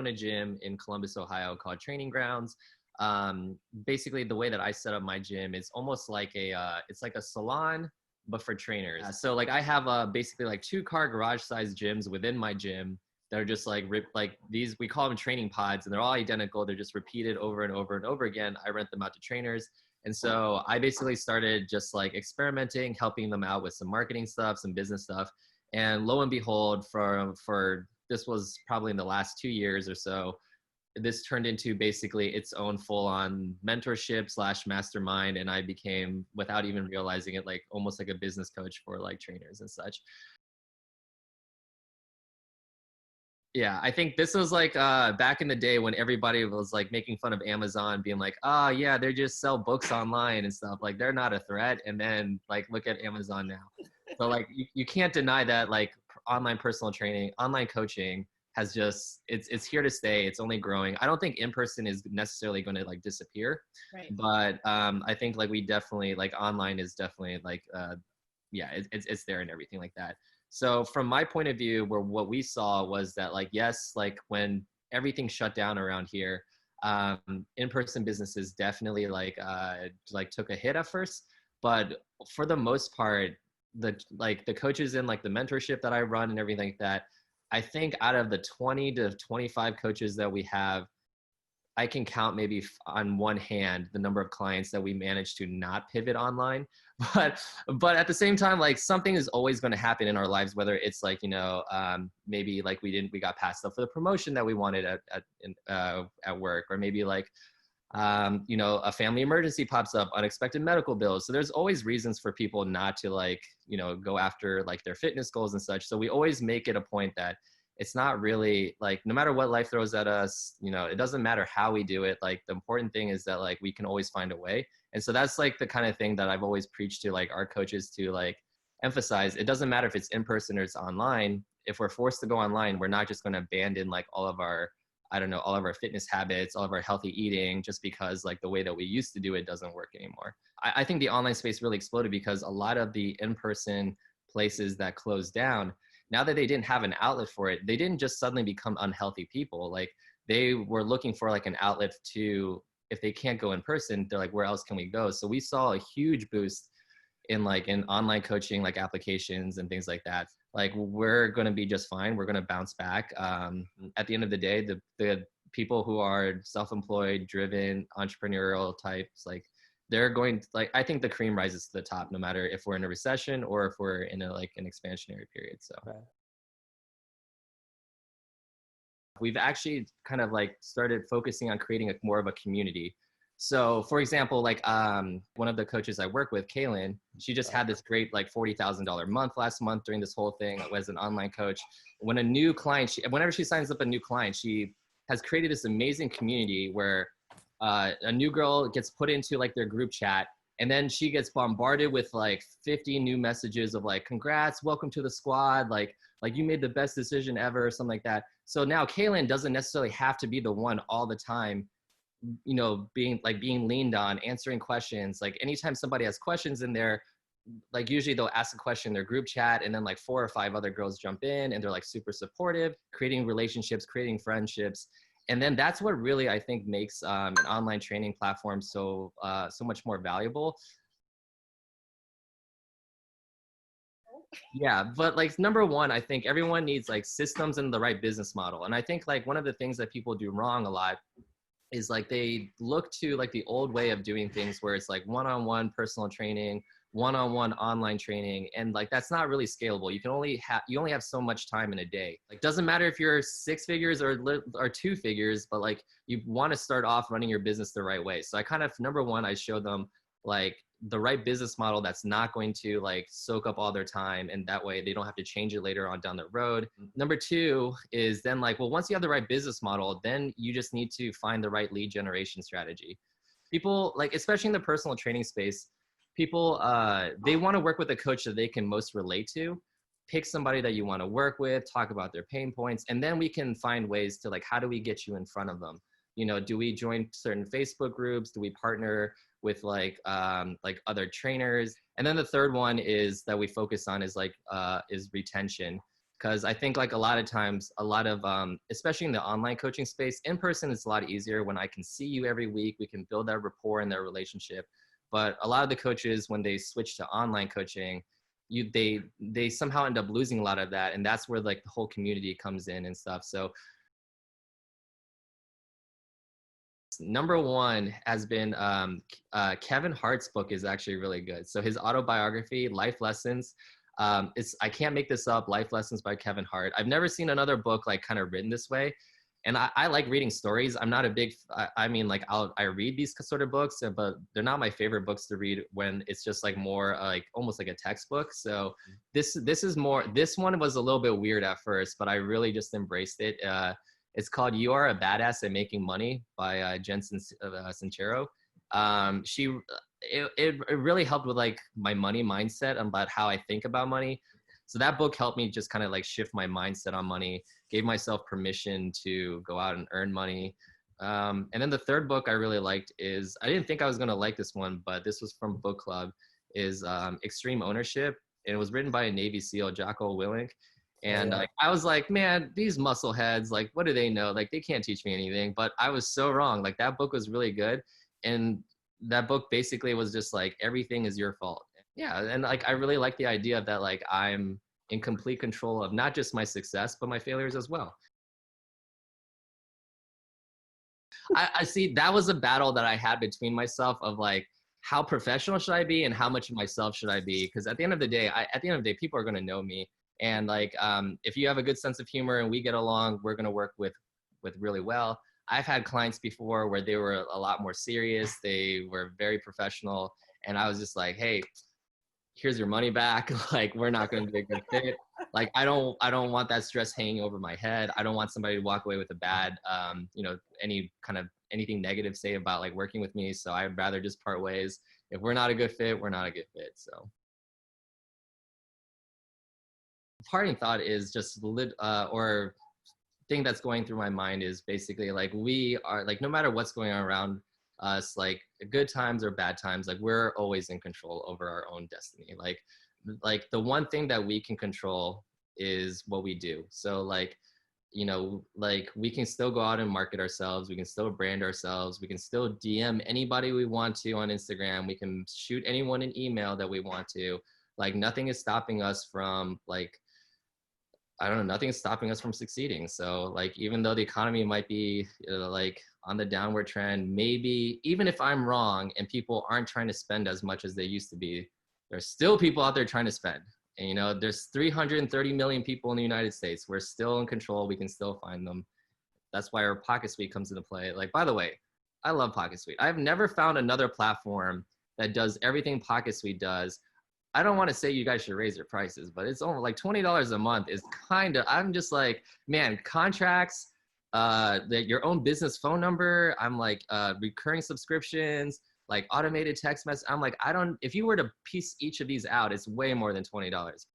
own a gym in Columbus, Ohio called Training Grounds. Basically the way that I set up my gym is almost like it's like a salon, but for trainers. So like I have basically like 2-car garage sized gyms within my gym that are just like these, we call them training pods, and they're all identical. They're just repeated over and over and over again. I rent them out to trainers. And so I basically started just like experimenting, helping them out with some marketing stuff, some business stuff. And lo and behold, for this was probably in the last 2 years or so, this turned into basically its own full-on mentorship / mastermind. And I became, without even realizing it, like almost like a business coach for like trainers and such. Yeah, I think this was like back in the day when everybody was like making fun of Amazon, being like, oh yeah, they just sell books online and stuff. Like they're not a threat. And then like, look at Amazon now. So like, you can't deny that like online personal training, online coaching has just, it's here to stay. It's only growing. I don't think in-person is necessarily going to like disappear, Right. but I think like we definitely, like online is definitely like, yeah, it's there and everything like that. So from my point of view, what we saw was that like, yes, like when everything shut down around here, in-person businesses definitely like took a hit at first, but for the most part, the coaches in like the mentorship that I run and everything like that, I think out of the 20 to 25 coaches that we have, I can count maybe on one hand the number of clients that we managed to not pivot online. But at the same time, like something is always going to happen in our lives, whether it's like, you know, maybe like we got passed up for the promotion that we wanted at work, or maybe like, you know, a family emergency pops up, unexpected medical bills. So there's always reasons for people not to like, you know, go after like their fitness goals and such. So we always make it a point that it's not really like, no matter what life throws at us, you know, it doesn't matter how we do it. Like the important thing is that like we can always find a way. And so that's like the kind of thing that I've always preached to like our coaches to like emphasize. It doesn't matter if it's in person or it's online. If we're forced to go online, we're not just going to abandon like all of our, I don't know, all of our fitness habits, all of our healthy eating, just because like the way that we used to do it doesn't work anymore. I think the online space really exploded because a lot of the in-person places that closed down, now that they didn't have an outlet for it, they didn't just suddenly become unhealthy people. Like they were looking for like an outlet to, if they can't go in person, they're like, where else can we go? So we saw a huge boost in online coaching, like applications and things like that. Like we're going to be just fine. We're going to bounce back. At the end of the day, the people who are self-employed, driven, entrepreneurial types, like they're going to, like, I think the cream rises to the top, no matter if we're in a recession or if we're in a, like an expansionary period. So right. We've actually kind of like started focusing on creating more of a community. So for example, like one of the coaches I work with, Kaylin, she just had this great like $40,000 month last month during this whole thing as an online coach. When a new client, whenever she signs up a new client, she has created this amazing community where a new girl gets put into like their group chat, and then she gets bombarded with like 50 new messages of like, congrats, welcome to the squad, like you made the best decision ever, or something like that. So now Kaylin doesn't necessarily have to be the one all the time, you know, being leaned on, answering questions. Like anytime somebody has questions in there, like usually they'll ask a question in their group chat, and then like 4 or 5 other girls jump in and they're like super supportive, creating relationships, creating friendships. And then that's what really, I think, makes an online training platform so much more valuable. Yeah, but like number one, I think everyone needs like systems and the right business model. And I think like one of the things that people do wrong a lot is like they look to like the old way of doing things where it's like one-on-one personal training, one-on-one online training, and like that's not really scalable. You only have so much time in a day. Like doesn't matter if you're 6 figures or 2 figures, but like you want to start off running your business the right way. So I kind of, number one, I show them like the right business model that's not going to like soak up all their time, and that way they don't have to change it later on down the road. Number two is then like, well, once you have the right business model, then you just need to find the right lead generation strategy. People like, especially in the personal training space, people they want to work with a coach that they can most relate to. Pick somebody that you want to work with, talk about their pain points, and then we can find ways to like, how do we get you in front of them? You know, do we join certain Facebook groups? Do we partner with like other trainers? And then the third one is that we focus on is like is retention. Because I think like a lot of times, a lot of, especially in the online coaching space, in person, it's a lot easier when I can see you every week, we can build that rapport and their relationship. But a lot of the coaches, when they switch to online coaching, they somehow end up losing a lot of that. And that's where like the whole community comes in and stuff. So number one has been Kevin Hart's book is actually really good. So his autobiography, Life Lessons, I can't make this up, Life Lessons by Kevin Hart. I've never seen another book like kind of written this way. And I like reading stories. I'm not a big, I mean, like I read these sort of books, but they're not my favorite books to read when it's just like more like almost like a textbook. So this is more, this one was a little bit weird at first, but I really just embraced it. It's called You Are a Badass at Making Money by Jen Sincero. It really helped with like my money mindset about how I think about money. So that book helped me just kind of like shift my mindset on money, gave myself permission to go out and earn money. And then the third book I really liked is, I didn't think I was going to like this one, but this was from Book Club, is Extreme Ownership. And it was written by a Navy SEAL, Jocko Willink. And like, I was like, man, these muscle heads, like, what do they know? Like, they can't teach me anything. But I was so wrong. Like, that book was really good. And that book basically was just like, everything is your fault. Yeah. And like, I really like the idea that like, I'm in complete control of not just my success, but my failures as well. I see that was a battle that I had between myself of like, how professional should I be and how much of myself should I be? Because at the end of the day, people are going to know me. And like, if you have a good sense of humor and we get along, we're going to work with really well. I've had clients before where they were a lot more serious. They were very professional. And I was just like, hey, here's your money back. Like, we're not going to be a good fit. Like, I don't want that stress hanging over my head. I don't want somebody to walk away with a bad, anything negative say about like working with me. So I'd rather just part ways. If we're not a good fit, we're not a good fit. So parting thought is just or thing that's going through my mind is basically like, we are like, no matter what's going on around us, like good times or bad times, like we're always in control over our own destiny. Like the one thing that we can control is what we do. So like, like we can still go out and market ourselves. We can still brand ourselves. We can still DM anybody we want to on Instagram. We can shoot anyone an email that we want to. Like nothing is stopping us from like, I don't know, nothing is stopping us from succeeding. So like, even though the economy might be like on the downward trend, maybe even if I'm wrong and people aren't trying to spend as much as they used to be, there's still people out there trying to spend. And there's 330 million people in the United States. We're still in control. We can still find them. That's why our PocketSuite comes into play. Like, by the way, I love PocketSuite. I've never found another platform that does everything PocketSuite does. I don't want to say you guys should raise your prices, but it's only like $20 a month is kind of, I'm just like, man, contracts, your own business phone number. I'm like, recurring subscriptions, like automated text message. I'm like, if you were to piece each of these out, it's way more than $20.